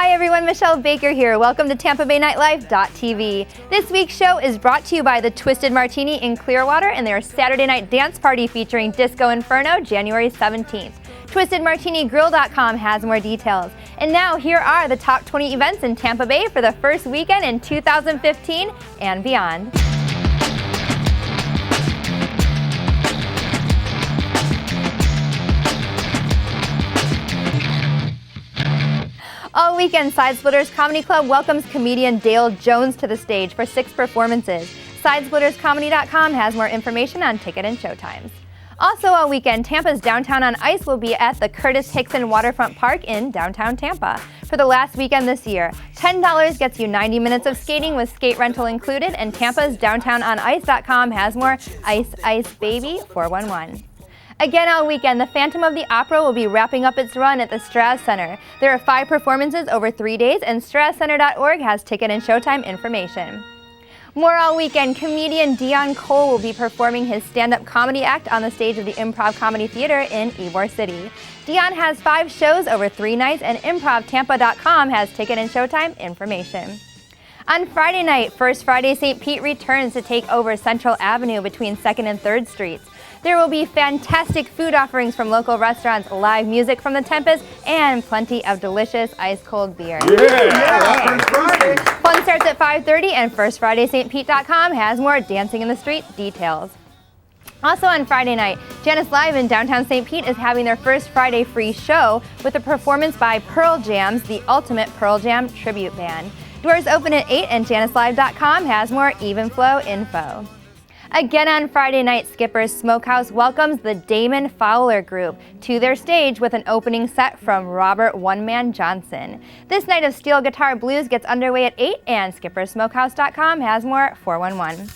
Hi everyone, Michelle Baker here. Welcome to Tampa Bay Nightlife.tv. This week's show is brought to you by the Twisted Martini in Clearwater and their Saturday night dance party featuring Disco Inferno, January 17th. TwistedMartiniGrill.com has more details. And now here are the top 20 events in Tampa Bay for the first weekend in 2015 and beyond. All weekend, Side Splitters Comedy Club welcomes comedian Dale Jones to the stage for 6 performances. SidesplittersComedy.com has more information on ticket and showtimes. Also all weekend, Tampa's Downtown on Ice will be at the Curtis Hickson Waterfront Park in downtown Tampa. For the last weekend this year, $10 gets you 90 minutes of skating with skate rental included, and Tampa's DowntownOnIce.com has more Ice Ice Baby 411. Again all weekend, the Phantom of the Opera will be wrapping up its run at the Strass Center. There are 5 performances over 3 days, and StrassCenter.org has ticket and showtime information. More all weekend, comedian Dion Cole will be performing his stand-up comedy act on the stage of the Improv Comedy Theater in Ybor City. Dion has 5 shows over 3 nights, and ImprovTampa.com has ticket and showtime information. On Friday night, First Friday St. Pete returns to take over Central Avenue between 2nd and 3rd Streets. There will be fantastic food offerings from local restaurants, live music from the Tempest, and plenty of delicious ice-cold beer. Fun starts at 5:30, and FirstFridayStPete.com has more Dancing in the Street details. Also on Friday night, Janice Live in downtown St. Pete is having their first Friday free show with a performance by Pearl Jam's The Ultimate Pearl Jam Tribute Band. Doors open at 8, and JaniceLive.com has more Even Flow info. Again on Friday night, Skipper's Smokehouse welcomes the Damon Fowler Group to their stage with an opening set from Robert One Man Johnson. This night of steel guitar blues gets underway at 8, and SkipperSmokehouse.com has more 411.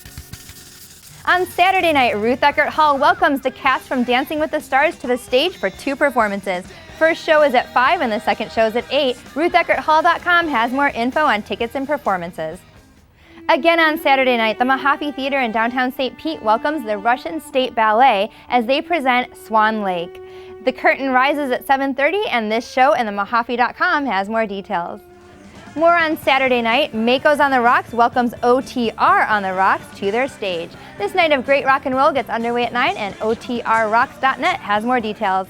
On Saturday night, Ruth Eckert Hall welcomes the cast from Dancing with the Stars to the stage for 2 performances. First show is at 5 and the second show is at 8. RuthEckertHall.com has more info on tickets and performances. Again on Saturday night, the Mahaffey Theater in downtown St. Pete welcomes the Russian State Ballet as they present Swan Lake. The curtain rises at 7:30, and this show and the Mahaffey.com has more details. More on Saturday night, Mako's on the Rocks welcomes OTR on the Rocks to their stage. This night of great rock and roll gets underway at 9, and OTRRocks.net has more details.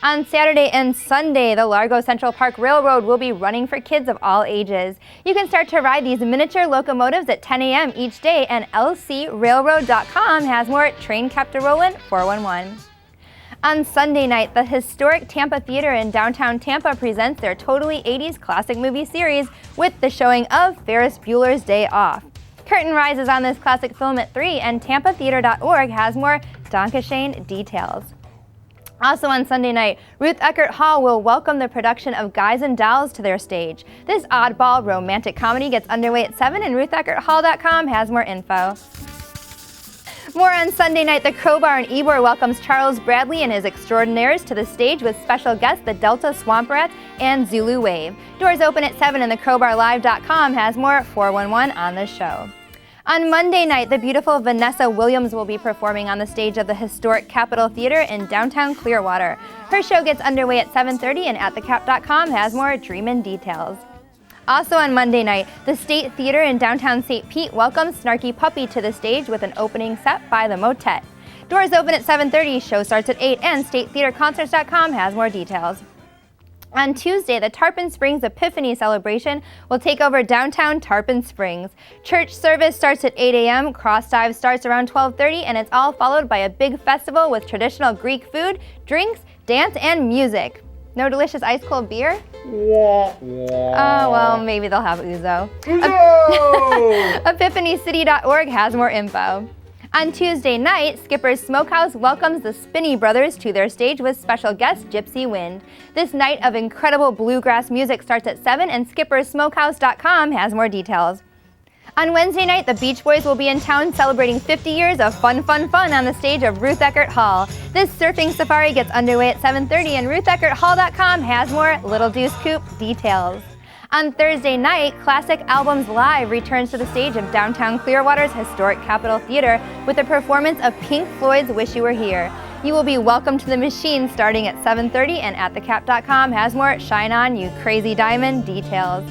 On Saturday and Sunday, the Largo Central Park Railroad will be running for kids of all ages. You can start to ride these miniature locomotives at 10 a.m. each day, and LCRailroad.com has more Train Kept A-Rollin' 411. On Sunday night, the historic Tampa Theater in downtown Tampa presents their Totally 80s classic movie series with the showing of Ferris Bueller's Day Off. Curtain rises on this classic film at 3, and TampaTheater.org has more Donkashane details. Also on Sunday night, Ruth Eckert Hall will welcome the production of Guys and Dolls to their stage. This oddball romantic comedy gets underway at 7, and RuthEckertHall.com has more info. More on Sunday night, the Crowbar in Ybor welcomes Charles Bradley and his Extraordinaires to the stage with special guests the Delta Swamp Rats and Zulu Wave. Doors open at 7, and the CrowbarLive.com has more 411 on the show. On Monday night, the beautiful Vanessa Williams will be performing on the stage of the historic Capitol Theater in downtown Clearwater. Her show gets underway at 7:30, and AtTheCap.com has more Dreamin' details. Also on Monday night, the State Theater in downtown St. Pete welcomes Snarky Puppy to the stage with an opening set by the Motet. Doors open at 7:30, show starts at 8, and StateTheaterConcerts.com has more details. On Tuesday, the Tarpon Springs Epiphany celebration will take over downtown Tarpon Springs. Church service starts at 8 a.m., cross dive starts around 12:30, and it's all followed by a big festival with traditional Greek food, drinks, dance, and music. No delicious ice-cold beer? Oh, well, maybe they'll have ouzo. EpiphanyCity.org has more info. On Tuesday night, Skipper's Smokehouse welcomes the Spinney Brothers to their stage with special guest Gypsy Wind. This night of incredible bluegrass music starts at 7, and SkippersSmokehouse.com has more details. On Wednesday night, the Beach Boys will be in town celebrating 50 years of fun on the stage of Ruth Eckert Hall. This surfing safari gets underway at 7:30, and RuthEckertHall.com has more Little Deuce Coupe details. On Thursday night, Classic Albums Live returns to the stage of downtown Clearwater's historic Capitol Theater with a performance of Pink Floyd's Wish You Were Here. You will be welcome to the machine starting at 7:30, and atthecap.com has more Shine On, You Crazy Diamond details.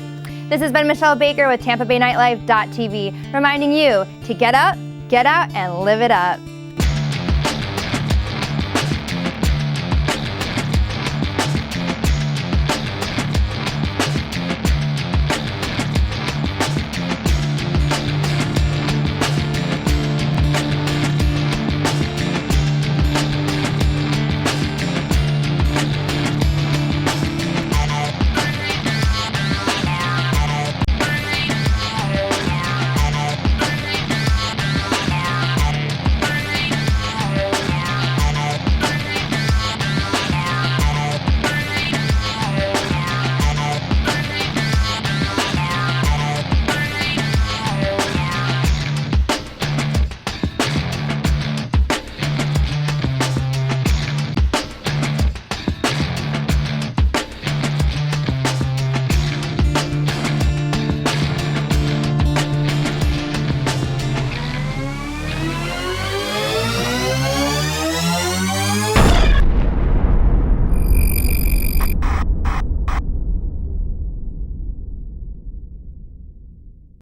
This has been Michelle Baker with TampaBayNightlife.tv, reminding you to get up, get out, and live it up.